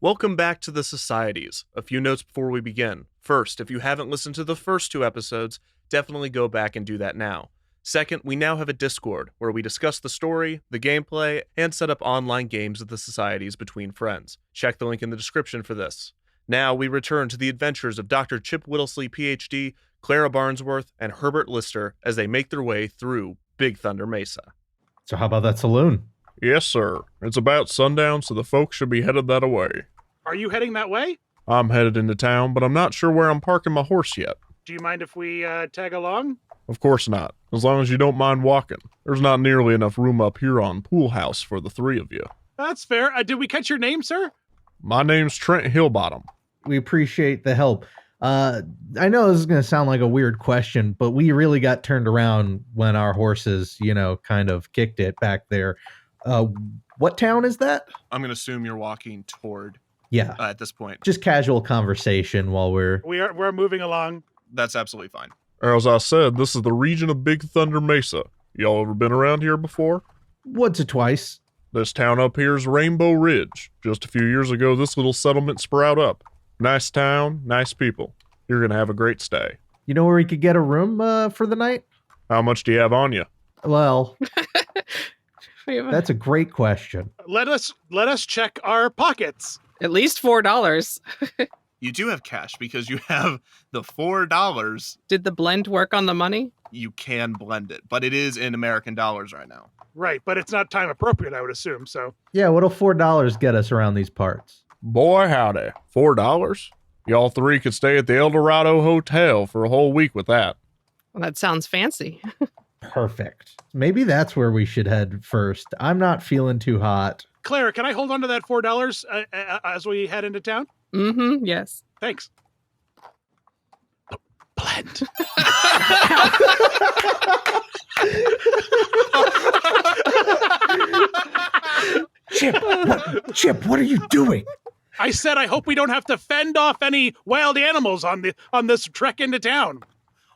Welcome back to the Societies. A few notes before we begin. First, if you haven't listened to the first 2 episodes, definitely go back and do that now. Second, we now have a Discord where we discuss the story, the gameplay, and set up online games of the Societies between friends. Check the link in the description for this. Now we return to the adventures of Dr. Chip Whittlesley, PhD, Clara Barnsworth, and Herbert Lister as they make their way through Big Thunder Mesa. So how about that saloon? Yes, sir. It's about sundown, so the folks should be headed that way. Are you heading that way? I'm headed into town, but I'm not sure where I'm parking my horse yet. Do you mind if we tag along? Of course not, as long as you don't mind walking. There's not nearly enough room up here on Pool House for the 3 of you. That's fair. Did we catch your name, sir? My name's Trent Hillbottom. We appreciate the help. I know this is going to sound like a weird question, but we really got turned around when our horses, kind of kicked it back there. What town is that? I'm going to assume you're walking toward at this point. Just casual conversation while we're moving along. That's absolutely fine. As I said, this is the region of Big Thunder Mesa. Y'all ever been around here before? once or twice. This town up here is Rainbow Ridge. Just a few years ago, this little settlement sprout up. Nice town, nice people. You're going to have a great stay. You know where we could get a room for the night? How much do you have on you? Well, that's a great question. Let us check our pockets. At least $4. You do have cash because you have the $4. Did the blend work on the money? You can blend it, but it is in American dollars right now. Right, but it's not time appropriate, I would assume, so. Yeah, what'll $4 get us around these parts? Boy, howdy. $4? Y'all 3 could stay at the Eldorado Hotel for a whole week with that. Well, that sounds fancy. Perfect. Maybe that's where we should head first. I'm not feeling too hot. Clara, can I hold on to that $4 as we head into town? Mm-hmm, yes. Thanks. Blend. Chip, what are you doing? I said I hope we don't have to fend off any wild animals on this trek into town.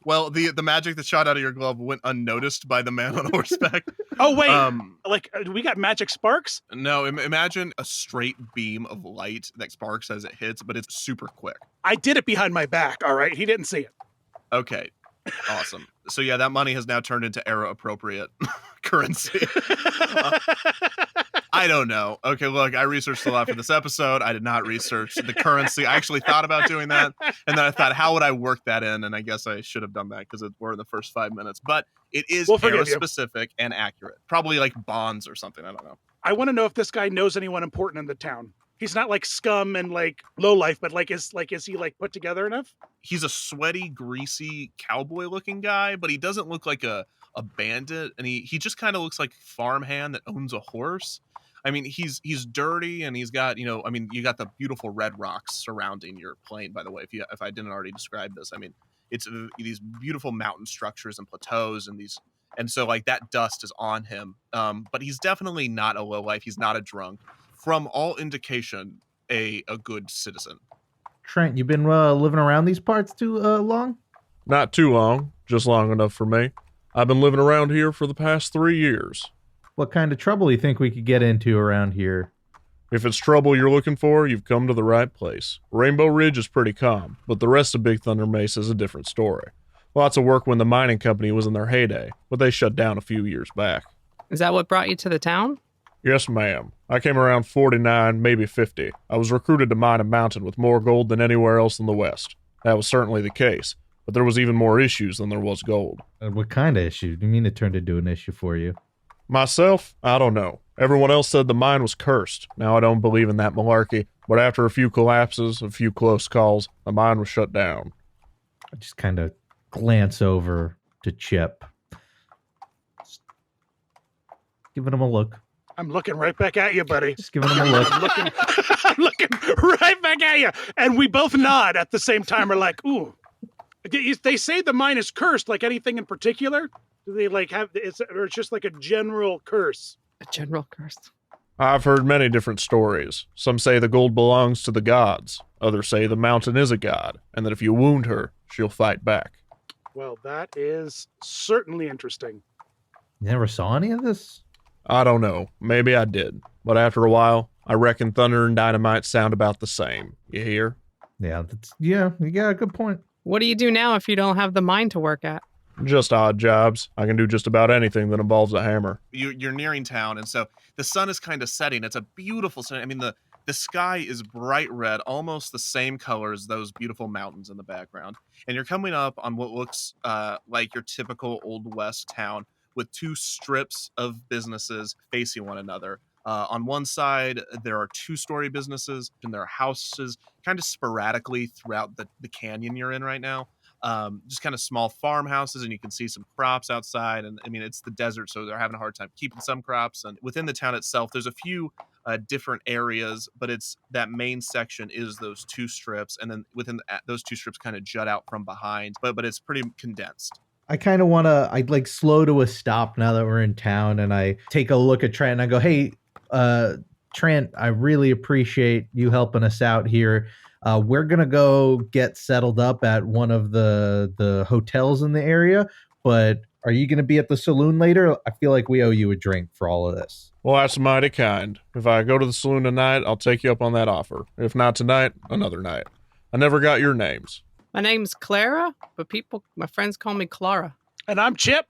Well, the magic that shot out of your glove went unnoticed by the man on horseback. Oh, wait. We got magic sparks? No, imagine a straight beam of light that sparks as it hits, but it's super quick. I did it behind my back, all right? He didn't see it. Okay, awesome. So yeah, that money has now turned into era-appropriate currency. I don't know. Okay, look, I researched a lot for this episode. I did not research the currency. I actually thought about doing that, and then I thought, how would I work that in? And I guess I should have done that because we're in the first 5 minutes. But it is era-specific and accurate. Probably like bonds or something. I don't know. I want to know if this guy knows anyone important in the town. He's not like scum and like low life, but is he like put together enough? He's a sweaty, greasy, cowboy-looking guy, but he doesn't look like a bandit, and he just kind of looks like farmhand that owns a horse. I mean, he's dirty, and he's got, you got the beautiful red rocks surrounding your plane, by the way, if I didn't already describe this. I mean, it's these beautiful mountain structures and plateaus and so like that dust is on him. But he's definitely not a lowlife. He's not a drunk. From all indication, a good citizen. Trent, you been living around these parts too long? Not too long, just long enough for me. I've been living around here for the past 3 years. What kind of trouble do you think we could get into around here? If it's trouble you're looking for, you've come to the right place. Rainbow Ridge is pretty calm, but the rest of Big Thunder Mesa is a different story. Lots of work when the mining company was in their heyday, but they shut down a few years back. Is that what brought you to the town? Yes, ma'am. I came around 49, maybe 50. I was recruited to mine a mountain with more gold than anywhere else in the West. That was certainly the case, but there was even more issues than there was gold. What kind of issue? Do you mean it turned into an issue for you? Myself, I don't know. Everyone else said the mine was cursed. Now, I don't believe in that malarkey, but after a few collapses, a few close calls, the mine was shut down. I just kind of glance over to Chip. Just giving him a look. I'm looking right back at you, buddy. Just giving him a look. I'm looking right back at you. And we both nod at the same time. We're like, ooh. They say the mine is cursed, like anything in particular? Do they like have, or it's just like a general curse? A general curse. I've heard many different stories. Some say the gold belongs to the gods. Others say the mountain is a god, and that if you wound her, she'll fight back. Well, that is certainly interesting. You never saw any of this? I don't know. Maybe I did. But after a while, I reckon thunder and dynamite sound about the same. You hear? Yeah, you got a good point. What do you do now if you don't have the mine to work at? Just odd jobs. I can do just about anything that involves a hammer. You're nearing town, and so the sun is kind of setting. It's a beautiful sun. I mean, the sky is bright red, almost the same color as those beautiful mountains in the background. And you're coming up on what looks like your typical Old West town with two strips of businesses facing one another. On one side, there are two-story businesses, and there are houses kind of sporadically throughout the canyon you're in right now. Just kind of small farmhouses, and you can see some crops outside. And I mean, it's the desert, so they're having a hard time keeping some crops. And within the town itself, there's a few different areas, but it's that main section is those two strips, and then those two strips kind of jut out from behind. But it's pretty condensed. I kind of want to, I'd like slow to a stop now that we're in town, and I take a look at Trent and I go, hey, Trent, I really appreciate you helping us out here. We're going to go get settled up at one of the hotels in the area, but are you going to be at the saloon later? I feel like we owe you a drink for all of this. Well, that's mighty kind. If I go to the saloon tonight, I'll take you up on that offer. If not tonight, another night. I never got your names. My name's Clara, but my friends call me Clara. And I'm Chip.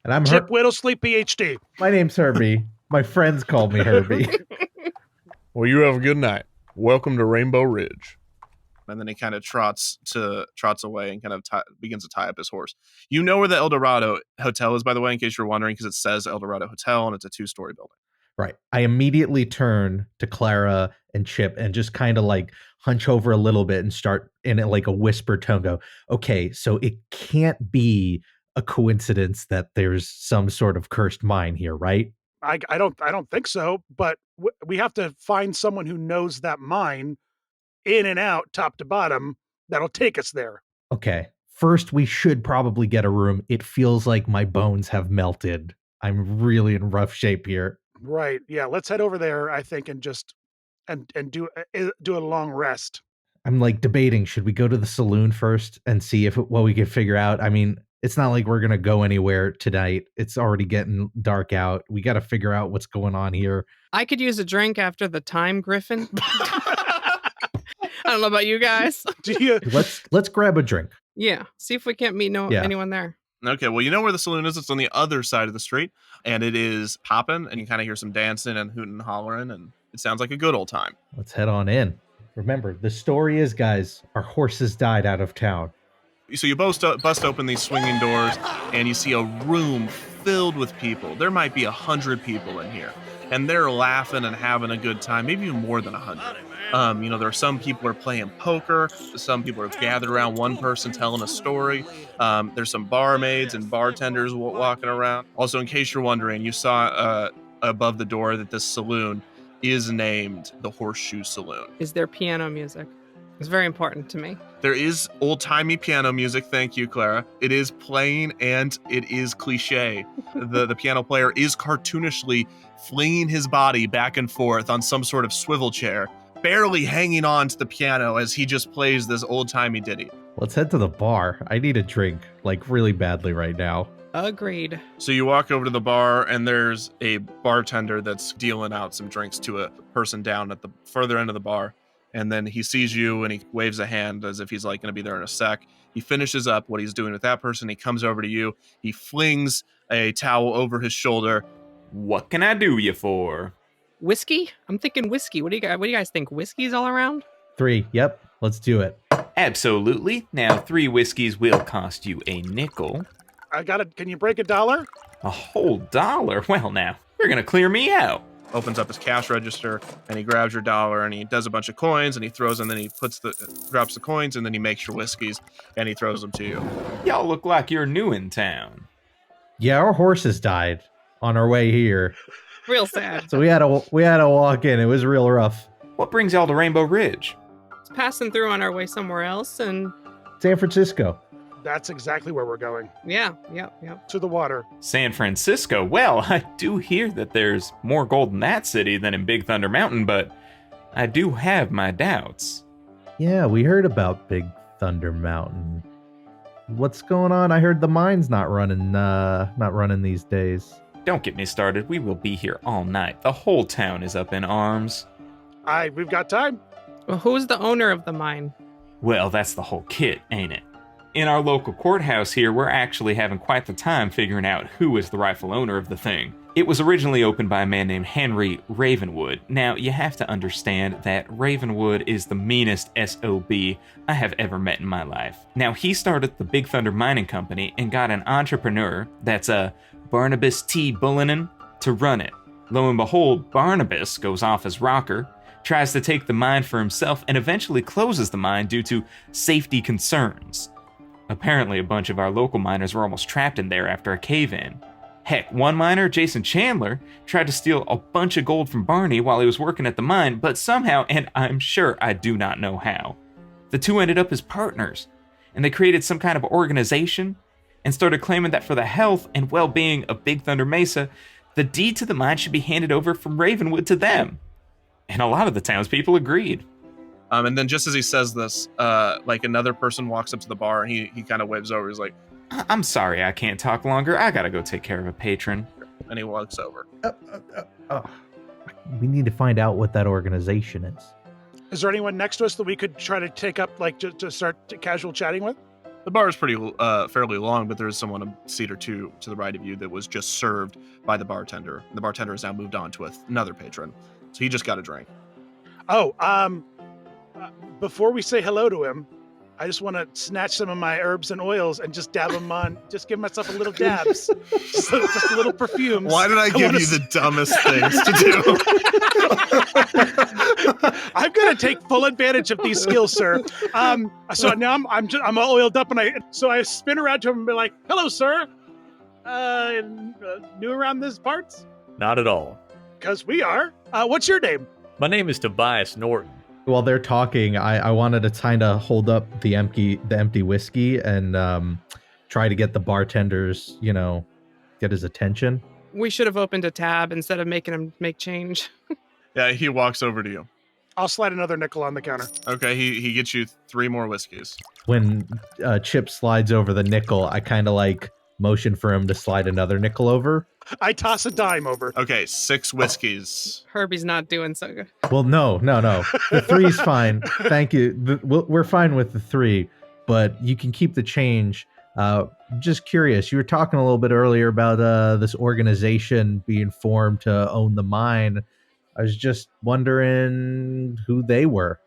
And I'm Chip Whittlesleep, PhD. My name's Herbie. My friends call me Herbie. Well, you have a good night. Welcome to Rainbow Ridge. And then he kind of trots away and kind of begins to tie up his horse. You know where the Eldorado Hotel is, by the way, in case you're wondering, because it says Eldorado Hotel and it's a two-story building. Right. I immediately turn to Clara and Chip and just kind of like hunch over a little bit and start in like a whisper tone go, okay, so it can't be a coincidence that there's some sort of cursed mine here, right? I don't think so, but we have to find someone who knows that mine in and out, top to bottom, that'll take us there. Okay. First, we should probably get a room. It feels like my bones have melted. I'm really in rough shape here. Right. Yeah. Let's head over there, I think, and just and do a long rest. I'm like debating, should we go to the saloon first and see what we can figure out? I mean, it's not like we're going to go anywhere tonight. It's already getting dark out. We got to figure out what's going on here. I could use a drink after the time, Griffin. I don't know about you guys. Do you? Let's grab a drink. Yeah. See if we can't meet anyone there. Okay, well, you know where the saloon is. It's on the other side of the street, and it is popping, and you kind of hear some dancing and hooting and hollering, and it sounds like a good old time. Let's head on in. Remember, the story is, guys, our horses died out of town. So you bust open these swinging doors, and you see a room filled with people. There might be 100 people in here, and they're laughing and having a good time, maybe even more than 100. There are some people are playing poker. Some people are gathered around one person telling a story. There's some barmaids and bartenders walking around. Also, in case you're wondering, you saw above the door that this saloon is named the Horseshoe Saloon. Is there piano music? It's very important to me. There is old-timey piano music. Thank you, Clara. It is playing, and it is cliche. The piano player is cartoonishly flinging his body back and forth on some sort of swivel chair, barely hanging on to the piano as he just plays this old-timey ditty. Let's head to the bar. I need a drink, like really badly right now. Agreed. So you walk over to the bar, and there's a bartender that's dealing out some drinks to a person down at the further end of the bar. And then he sees you, and he waves a hand as if he's like going to be there in a sec. He finishes up what he's doing with that person. He comes over to you. He flings a towel over his shoulder. What can I do you for? Whiskey? I'm thinking whiskey. What do you guys think? Whiskey's all around? 3. Yep. Let's do it. Absolutely. Now 3 whiskeys will cost you a nickel. Can you break $1? A whole $1? Well, now, you're going to clear me out. Opens up his cash register, and he grabs your dollar, and he does a bunch of coins, and he throws, and then he drops the coins, and then he makes your whiskeys, and he throws them to you. Y'all look like you're new in town. Yeah, our horses died on our way here. Real sad. So we had to walk in. It was real rough. What brings y'all to Rainbow Ridge? It's passing through on our way somewhere else, and San Francisco. That's exactly where we're going. yeah. To the water. San Francisco. Well, I do hear that there's more gold in that city than in Big Thunder Mountain, but I do have my doubts. Yeah, we heard about Big Thunder Mountain. What's going on? I heard the mine's not running these days. don't get me started. We will be here all night. The whole town is up in arms. We've got time. Well, who's the owner of the mine? Well, that's the whole kit, ain't it? In our local courthouse here, we're actually having quite the time figuring out who is the rightful owner of the thing. It was originally opened by a man named Henry Ravenwood. Now, you have to understand that Ravenwood is the meanest SOB I have ever met in my life. Now, he started the Big Thunder Mining Company and got an entrepreneur, that's Barnabas T. Bullinen, to run it. Lo and behold, Barnabas goes off as rocker, tries to take the mine for himself, and eventually closes the mine due to safety concerns. Apparently, a bunch of our local miners were almost trapped in there after a cave-in. Heck, one miner, Jason Chandler, tried to steal a bunch of gold from Barney while he was working at the mine, but somehow, and I'm sure I do not know how, the two ended up as partners, and they created some kind of organization and started claiming that for the health and well-being of Big Thunder Mesa, the deed to the mine should be handed over from Ravenwood to them. And a lot of the townspeople agreed. And then just as he says this, like another person walks up to the bar and he kind of waves over. He's like, I'm sorry I can't talk longer. I gotta go take care of a patron. and he walks over. We need to find out what that organization is. Is there anyone next to us that we could try to take up, like, to start casual chatting with? The bar is pretty fairly long, but there is someone a seat or two to the right of you that was just served by the bartender. The bartender has now moved on to another patron, so he just got a drink. Oh, before we say hello to him, I just want to snatch some of my herbs and oils and just dab them on, just give myself a little dabs, just a little perfume. Why did I give you the dumbest things to do? I'm gonna take full advantage of these skills, sir. So now I'm all oiled up, and I spin around to him and be like, "Hello, sir. New around these parts? Not at all. Because we are. What's your name? My name is Tobias Norton. While they're talking, I wanted to kind of hold up the empty whiskey and try to get the bartender's, get his attention. We should have opened a tab instead of making him make change. Yeah, he walks over to you. I'll slide another nickel on the counter. Okay, he gets you 3 more whiskeys. When Chip slides over the nickel, I kind of motion for him to slide another nickel over. I toss a dime over. Okay, 6 whiskeys. Herbie's not doing so good. Well, no. The 3's fine. Thank you. We're fine with the 3, but you can keep the change. Just curious, you were talking a little bit earlier about this organization being formed to own the mine. I was just wondering who they were.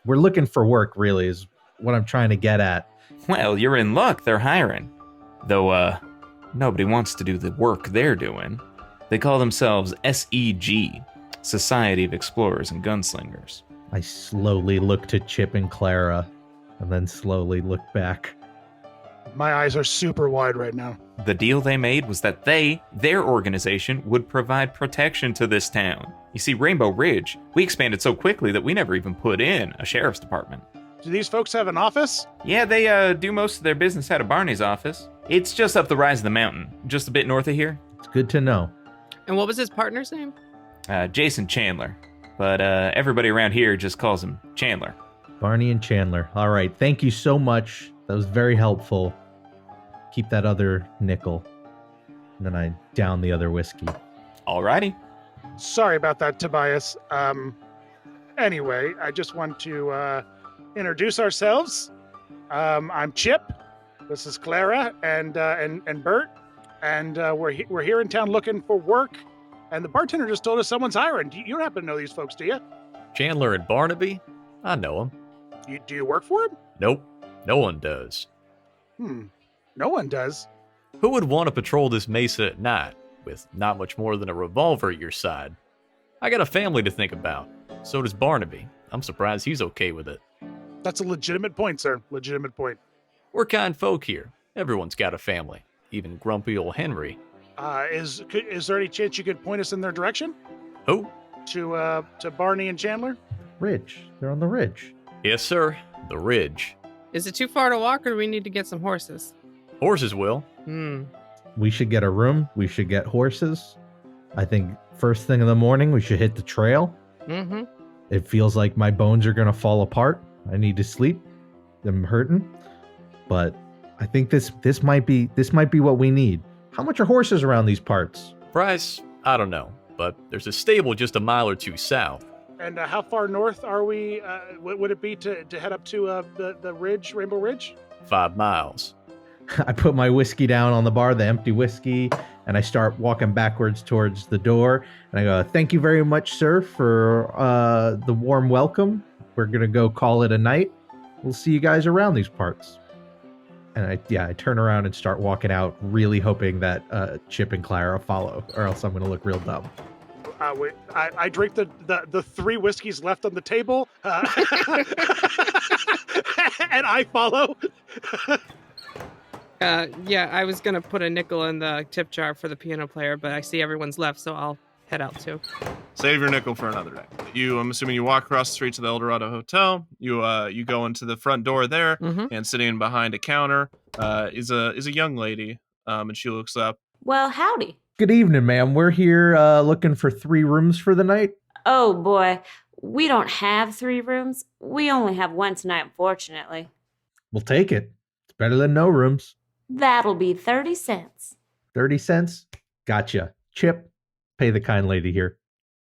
We're looking for work, really, is what I'm trying to get at. Well, you're in luck. They're hiring. Though, nobody wants to do the work they're doing. They call themselves SEG, Society of Explorers and Gunslingers. I slowly look to Chip and Clara, and then slowly look back. My eyes are super wide right now. The deal they made was that their organization, would provide protection to this town. You see, Rainbow Ridge, we expanded so quickly that we never even put in a sheriff's department. Do these folks have an office? Yeah, they do most of their business out of Barney's office. It's just up the rise of the mountain, just a bit north of here. It's good to know. And what was his partner's name? Jason Chandler. But everybody around here just calls him Chandler. Barney and Chandler. All right. Thank you so much. That was very helpful. Keep that other nickel. And then I down the other whiskey. Alrighty. Sorry about that, Tobias. Anyway, I just want to introduce ourselves. I'm Chip. This is Clara and Bert, and we're here in town looking for work. And the bartender just told us someone's hiring. You don't happen to know these folks, do you? Chandler and Barnaby? I know them. Do you work for him? Nope, no one does. No one does. Who would want to patrol this mesa at night with not much more than a revolver at your side? I got a family to think about. So does Barnaby. I'm surprised he's okay with it. That's a legitimate point, sir. Legitimate point. We're kind folk here. Everyone's got a family. Even grumpy old Henry. Is there any chance you could point us in their direction? Who? To Barney and Chandler? Ridge. They're on the ridge. Yes, sir. The ridge. Is it too far to walk, or do we need to get some horses? Horses will. We should get a room. We should get horses. I think first thing in the morning, we should hit the trail. Mm-hmm. It feels like my bones are going to fall apart. I need to sleep. I'm hurting. But I think this might be what we need. How much are horses around these parts? Price? I don't know, but there's a stable just a mile or two south. And how far north are we? Would it be to head up to the ridge, Rainbow Ridge? 5 miles. I put my whiskey down on the bar, the empty whiskey, and I start walking backwards towards the door. And I go, "Thank you very much, sir, for the warm welcome. We're going to go call it a night. We'll see you guys around these parts." And I turn around and start walking out, really hoping that Chip and Clara follow, or else I'm going to look real dumb. I drink the 3 whiskeys left on the table, and I follow. Yeah, I was gonna put a nickel in the tip jar for the piano player, but I see everyone's left, so I'll head out too. Save your nickel for another day. I'm assuming you walk across the street to the Eldorado Hotel. You go into the front door there, and sitting behind a counter is a young lady, and she looks up. Well, howdy. Good evening, ma'am. We're here looking for 3 rooms for the night. Oh, boy. We don't have 3 rooms. We only have 1 tonight, unfortunately. We'll take it. It's better than no rooms. That'll be 30 cents. 30 cents? Gotcha. Chip, pay the kind lady here.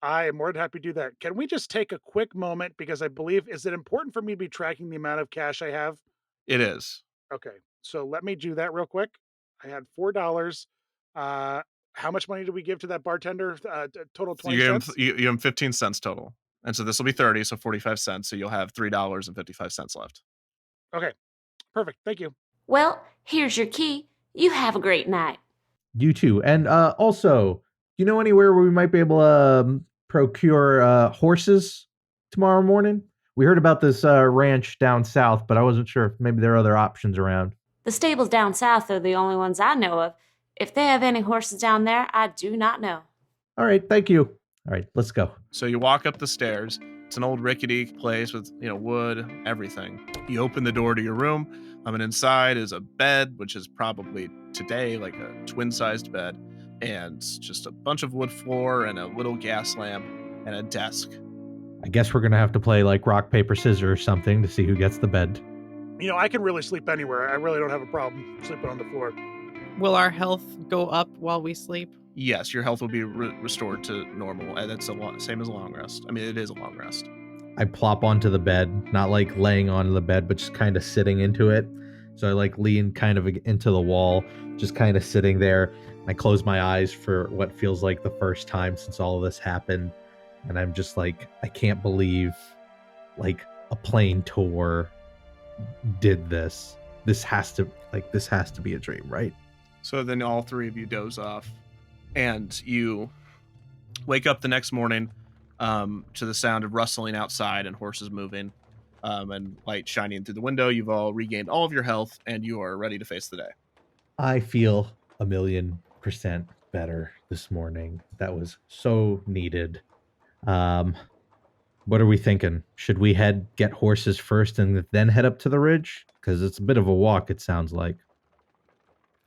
I am more than happy to do that. Can we just take a quick moment, because I believe, is it important for me to be tracking the amount of cash I have? It is. Okay, so let me do that real quick. I had $4. How much money did we give to that bartender? Total 20 cents? You give him 15 cents total. And so this will be 30, so 45 cents. So you'll have $3.55 left. Okay, perfect. Thank you. Well, here's your key. You have a great night. You too. And also, do you know anywhere where we might be able to procure horses tomorrow morning? We heard about this ranch down south, but I wasn't sure if maybe there are other options around. The stables down south are the only ones I know of. If they have any horses down there, I do not know. All right, thank you. All right, let's go. So you walk up the stairs. It's an old rickety place with, wood, everything. You open the door to your room. And inside is a bed, which is probably today like a twin-sized bed, and just a bunch of wood floor and a little gas lamp and a desk. I guess we're going to have to play like rock, paper, scissors or something to see who gets the bed. I can really sleep anywhere. I really don't have a problem sleeping on the floor. Will our health go up while we sleep? Yes, your health will be restored to normal. And that's same as a long rest. I mean, it is a long rest. I plop onto the bed, not like laying onto the bed, but just kind of sitting into it. So I like lean kind of into the wall, just kind of sitting there. I close my eyes for what feels like the first time since all of this happened. And I'm just like, I can't believe like a plane tour did this. This has to be a dream, right? So then all 3 of you doze off and you wake up the next morning to the sound of rustling outside and horses moving and light shining through the window. You've all regained all of your health and you are ready to face the day. I feel 1,000,000% better this morning. That was so needed. What are we thinking? Should we get horses first and then head up to the ridge? Because it's a bit of a walk, it sounds like.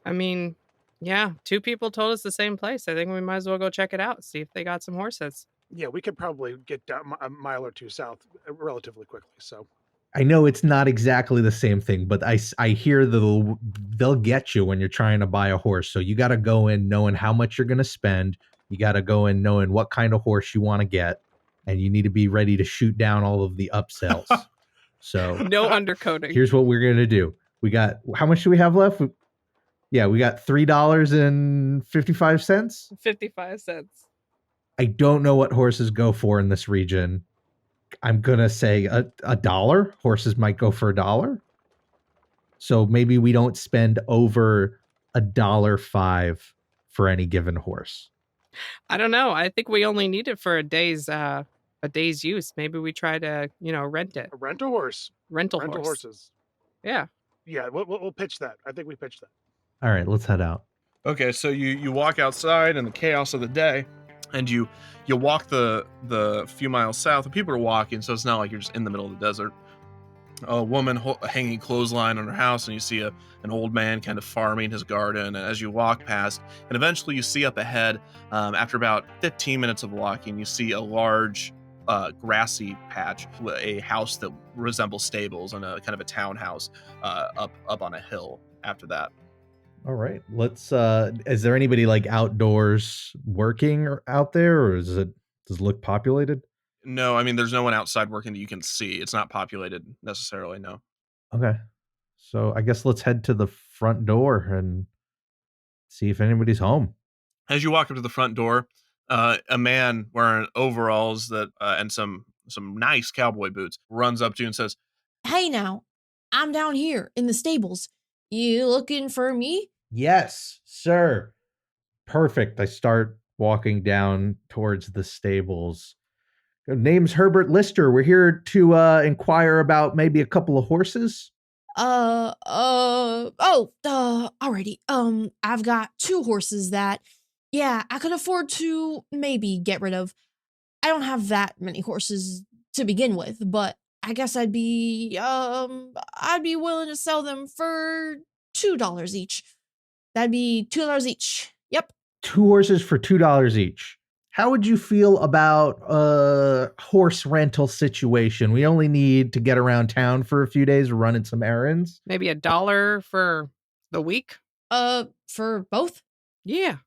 I mean, yeah, 2 people told us the same place. I think we might as well go check it out, see if they got some horses. Yeah, we could probably get down a mile or 2 south relatively quickly. So I know it's not exactly the same thing, but I hear they'll get you when you're trying to buy a horse. So you got to go in knowing how much you're going to spend. You got to go in knowing what kind of horse you want to get, and you need to be ready to shoot down all of the upsells. So no undercoating. Here's what we're going to do. We got, how much do we have left? Yeah, we got $3.55. 55 cents. I don't know what horses go for in this region. I'm going to say a dollar. Horses might go for $1. So maybe we don't spend over $1.05 for any given horse. I don't know. I think we only need it for a day's use. Maybe we try to, rent it. rent a horse. Rental horses. Yeah. Yeah, we'll pitch that. I think we pitched that. All right, let's head out. Okay, so you walk outside in the chaos of the day, and you walk the few miles south, and people are walking, so it's not like you're just in the middle of the desert. A woman hanging clothesline on her house, and you see an old man kind of farming his garden. And as you walk past, and eventually you see up ahead, after about 15 minutes of walking, you see a large grassy patch, a house that resembles stables and a kind of a townhouse up on a hill after that. All right. Let's is there anybody like outdoors working or out there, or does it look populated? No, I mean, there's no one outside working that you can see. It's not populated necessarily, no. Okay. So I guess let's head to the front door and see if anybody's home. As you walk up to the front door, a man wearing overalls and some nice cowboy boots runs up to you and says, Hey now, I'm down here in the stables. You looking for me? Yes, sir. Perfect. I start walking down towards the stables. Name's Herbert Lister. We're here to inquire about maybe a couple of horses. Alrighty. I've got 2 horses that, yeah, I could afford to maybe get rid of. I don't have that many horses to begin with, but I guess I'd be willing to sell them for $2 each. That'd be $2 each. Yep. 2 horses for $2 each. How would you feel about a horse rental situation? We only need to get around town for a few days, running some errands. Maybe $1 for the week? For both? Yeah.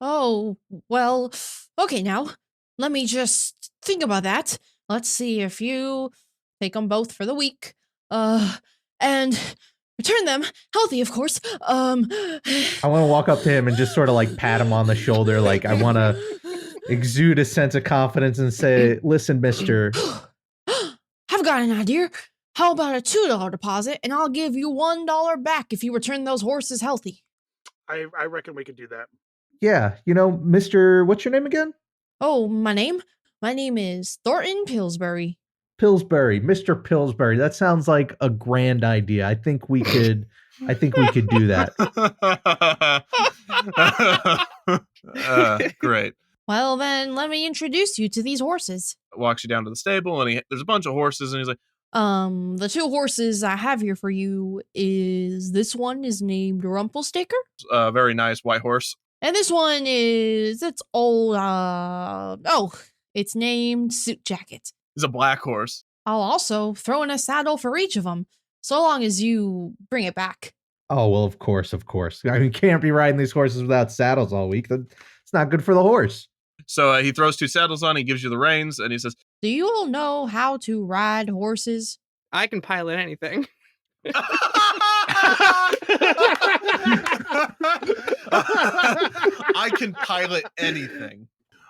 Oh, well, okay now. Let me just think about that. Let's see if you take them both for the week. And return them healthy, of course. I want to walk up to him and just sort of like pat him on the shoulder. Like I want to exude a sense of confidence and say, listen, mister. I've got an idea. How about a $2 deposit and I'll give you $1 back if you return those horses healthy? I reckon we could do that. Yeah, Mr. What's your name again? Oh, my name? My name is Thornton Pillsbury. Pillsbury, Mr. Pillsbury. That sounds like a grand idea. I think we could do that. Great. Well, then let me introduce you to these horses. Walks you down to the stable, and there's a bunch of horses, and he's like, The 2 horses I have here for you this one is named Rumpelsticker. Very nice white horse. And this one it's old, it's named Suit Jacket. He's a black horse. I'll also throw in a saddle for each of them, so long as you bring it back. Oh, well, of course. I mean, you can't be riding these horses without saddles all week. It's not good for the horse. So he throws 2 saddles on, he gives you the reins, and he says, Do you all know how to ride horses? I can pilot anything. I can pilot anything.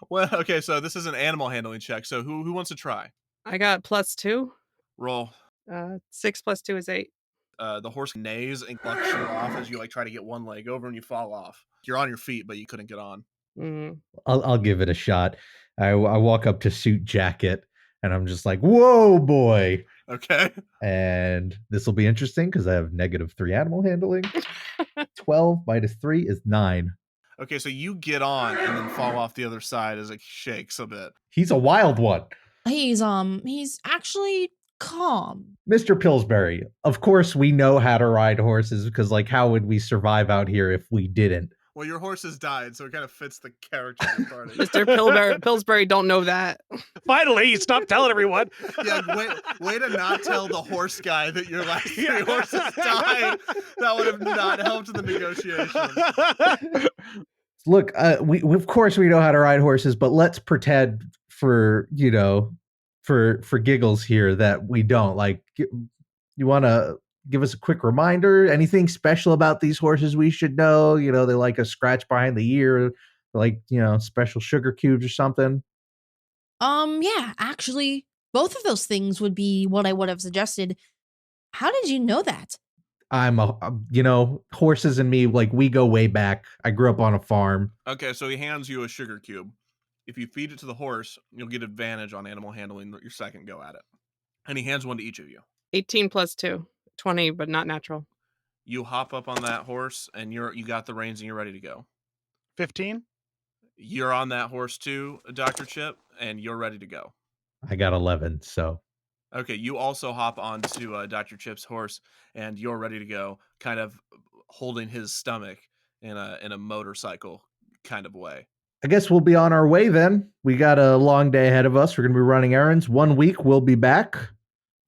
Well, okay, so this is an animal handling check. So who wants to try? I got +2. Roll. 6 + 2 is 8. The horse neighs and clucks you off as you try to get one leg over and you fall off. You're on your feet, but you couldn't get on. Mm. I'll give it a shot. I walk up to Suit Jacket and I'm just like, whoa, boy. Okay. And this will be interesting because I have -3 animal handling. 12 minus 3 is 9. Okay, so you get on and then fall off the other side as it shakes a bit. He's a wild one. He's actually calm. Mr. Pillsbury, of course we know how to ride horses because how would we survive out here if we didn't? Well, your horse has died, so it kind of fits the character of the party. Mr. Pillsbury don't know that. Finally, you stopped telling everyone. Yeah, way to not tell the horse guy that your last 3 horses died. That would have not helped the negotiation. Look, we of course we know how to ride horses, but let's pretend for for giggles here that we don't. You want to give us a quick reminder? Anything special about these horses we should know? They like a scratch behind the ear, special sugar cubes or something. Yeah, actually, both of those things would be what I would have suggested. How did you know that? I'm horses and me, we go way back. I grew up on a farm. Okay, so he hands you a sugar cube. If you feed it to the horse, you'll get advantage on animal handling your second go at it. And he hands one to each of you. 18 + 2. 20, but not natural. You hop up on that horse, and you got the reins, and you're ready to go. 15? You're on that horse too, Dr. Chip, and you're ready to go. I got 11, so. Okay, you also hop onto Dr. Chip's horse, and you're ready to go, kind of holding his stomach in a motorcycle kind of way. I guess we'll be on our way then. We got a long day ahead of us. We're going to be running errands. 1 week, we'll be back.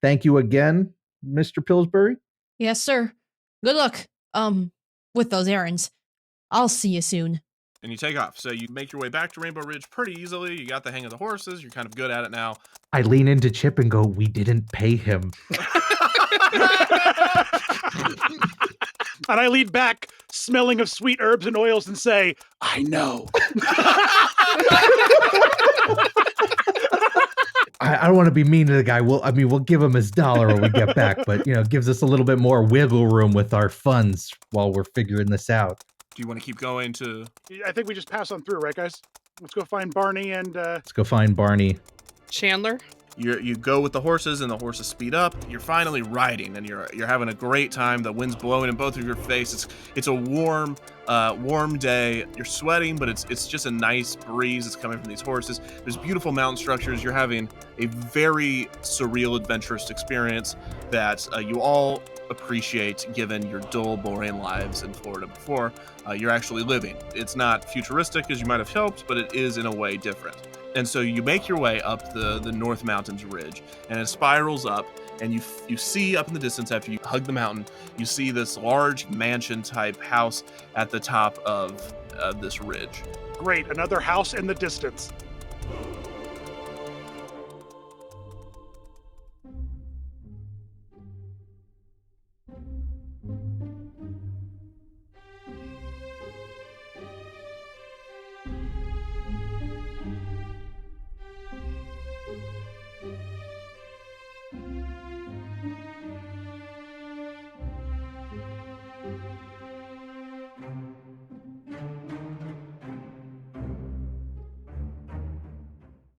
Thank you again, Mr. Pillsbury. Yes, sir. Good luck. with those errands. I'll see you soon. And you take off. So you make your way back to Rainbow Ridge pretty easily. You got the hang of the horses. You're kind of good at it now. I lean into Chip and go, "We didn't pay him." And I lean back, smelling of sweet herbs and oils, and say, I know. I don't want to be mean to the guy. We'll give him his dollar when we get back, but it gives us a little bit more wiggle room with our funds while we're figuring this out. Do you want to keep going to... I think we just pass on through, right, guys? Let's go find Barney and... Let's go find Barney. Chandler? You go with the horses, and the horses speed up. You're finally riding, and you're having a great time. The wind's blowing in both of your face. It's a warm day. You're sweating, but it's just a nice breeze that's coming from these horses. There's beautiful mountain structures. You're having a very surreal, adventurous experience that you all appreciate, given your dull, boring lives in Florida before. You're actually living. It's not futuristic as you might have hoped, but it is in a way different. And so you make your way up the North Mountains Ridge, and it spirals up, and you see up in the distance, after you hug the mountain, you see this large mansion-type house at the top of this ridge. Great, another house in the distance.